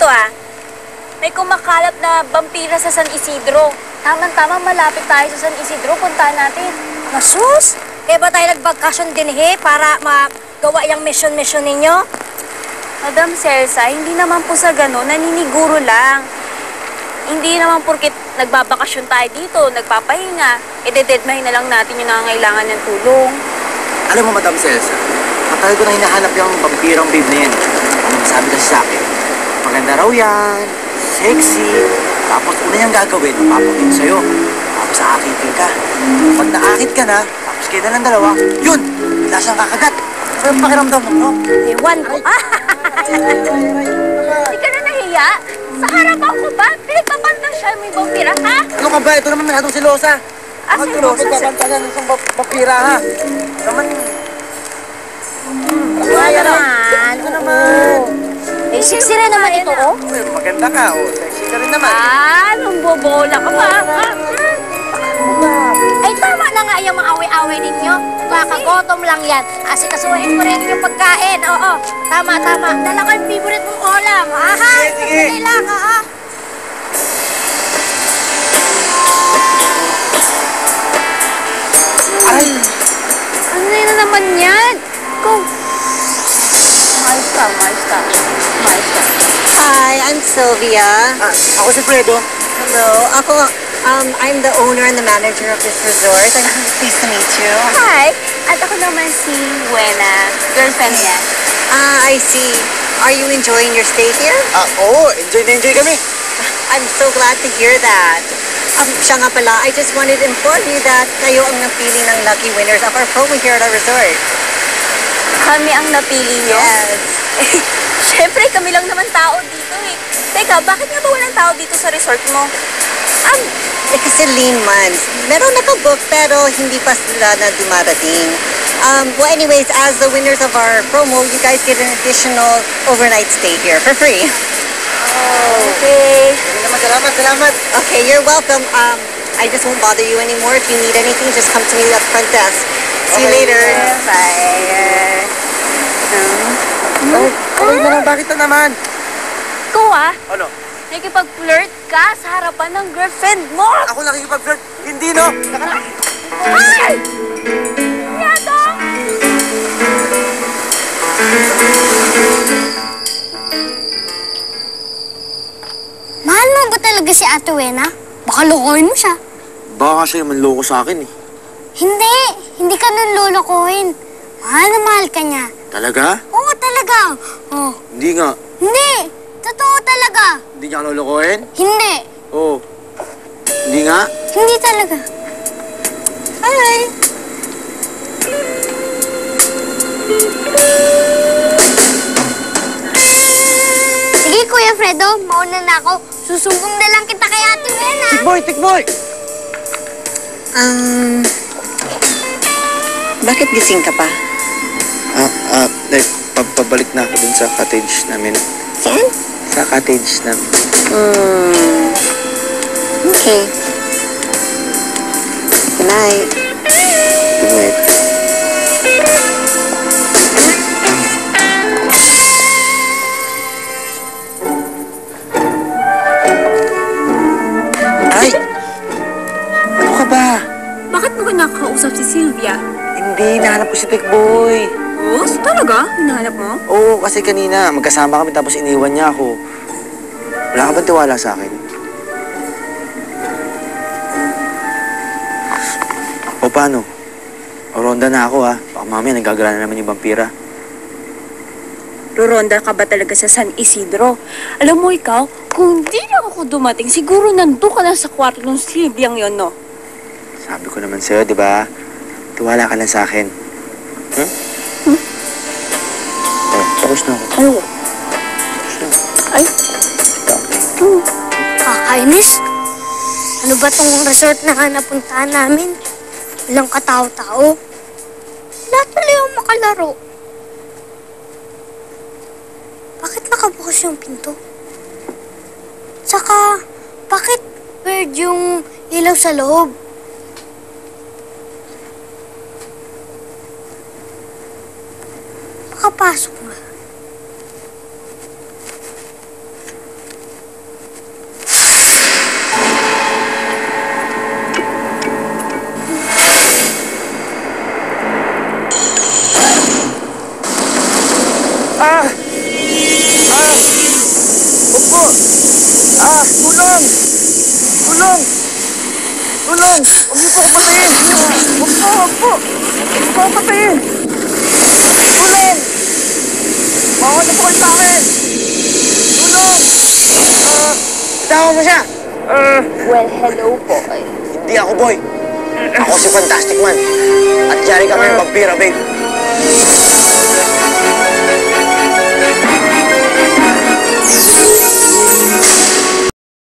dito May kumakalat na vampira sa San Isidro. Tama-tama, malapit tayo sa San Isidro. Puntahan natin. Nasus? Kaya ba tayo nagbagkasyon din para magawa yung mission-mission ninyo? Madam Celsa, hindi naman po sa gano'n, naniniguro lang. Hindi naman porkit nagbabakasyon tayo dito, nagpapahinga, dededmahin na lang natin yung nangangailangan ng tulong. Alam mo, Madam Celsa, matagal ko na hinahanap yung vampirang babe na yan. Ang sabi kasi sa akin, maganda raw yan, sexy, tapos una niyang gagawin, papakin sa'yo. Tapos aakitin ka. Pag naakit ka na, tapos kayo na lang dalawa, yun, wala siyang kakagat. Ano yung pakiramdam mo, no? Ewan ko. Hindi ka na nahiya? Sa harapan ko ba? Pinagpapantan siya may vampira, ha? Ano ka ba? Ito naman masyadong silosa. Silosa? Pagpapantasan ng isang vampira, ha? Naman... Wala naman. Ito naman. Eh, sexy rin naman ito, oh. Maganda ka, sexy ka rin naman. Nang bobola ka ba? Ay, tama na nga yung mga away-away ninyo. Kakagotom lang yan. Asikasuhin ko rin yung pagkain. Oo, tama. Dala ko yung favorite mong ulam. Aha, sige. Sandali lang, Ay! Ano na naman yan? Kung... Maayos ka. Hi, I'm Sylvia. Ako si Fredo. Hello. I'm the owner and the manager of this resort. I'm pleased to meet you. Hi! At ako naman si Buena, girlfriend niya. I see. Are you enjoying your stay here? Oo, enjoy na enjoy kami. I'm so glad to hear that. Siya nga pala, I just wanted to inform you that kayo ang napili ng lucky winners of our promo here at our resort. Kami ang napili niyo? Yes. Siyempre, kami lang naman tao dito Teka, bakit nga ba walang tao dito sa resort mo? Kasi lean months. Meron nakabook pero hindi pa sila na dumarating. Well, anyways, as the winners of our promo, you guys get an additional overnight stay here for free. Okay. Salamat. Okay, you're welcome. I just won't bother you anymore. If you need anything, just come to me at the front desk. See you later. Bye. Okay na lang, bakit na naman? Ikaw Ano? nakikipag-flirt ka sa harapan ng girlfriend mo! Ako nakikipag-flirt. Hindi, no? Ay! Yato! Mahal mo ba talaga si Ate Wena? Baka lokohin mo siya. Baka siya yung manloko sa akin, eh. Hindi ka nun lolokohin. Mahal na mahal ka niya. Talaga? Oo, talaga. Oh. Hindi nga. Hindi, totoo talaga. Hindi niya ako lolokohin? Hindi, Oo. Hindi nga? hindi talaga. Hi. Sige, Kuya Fredo, mauna na ako. Susumbong na lang kita kay Ate Wena. Tikboy! Bakit gising ka pa? Pabalik na ako dun sa cottage namin. Saan? Sa cottage namin. Okay. Good night. Good night. Ay! Ano ka ba? Bakit mo kinakausap si Sylvia? Hindi, nahanap ko si Tikboy. Oh, talaga? Hinahanap mo? Oo, kasi kanina magkasama kami tapos iniwan niya ako. Wala ka bang tiwala sa akin? O paano? O ronda na ako Baka mamaya nagagala na naman yung vampira. Roronda ka ba talaga sa San Isidro? Alam mo ikaw, kung di lang ako dumating, siguro nandun ka lang sa kwarto ng Sylviang yon, no? Sabi ko naman sa'yo, di ba? Tiwala ka lang sa akin. Oh, tapos na ako. Tapos na. Ay, Kakainis. Ano ba tong resort na napuntahan namin? Walang katao-tao. Lahat tuloy ang makalaro. Bakit nakabukas yung pinto? Tsaka, bakit weird yung ilaw sa loob? Makapasok nga. niyo po ako patayin! Huwag po, huwag po! Huwag po ako patayin! Tulong! Bawal na po kayo sa akin! Tulong! Tama mo siya! Well, hello po. Hindi ako, boy. Ako si Fantastic Man. At yari kami ng vampira, babe.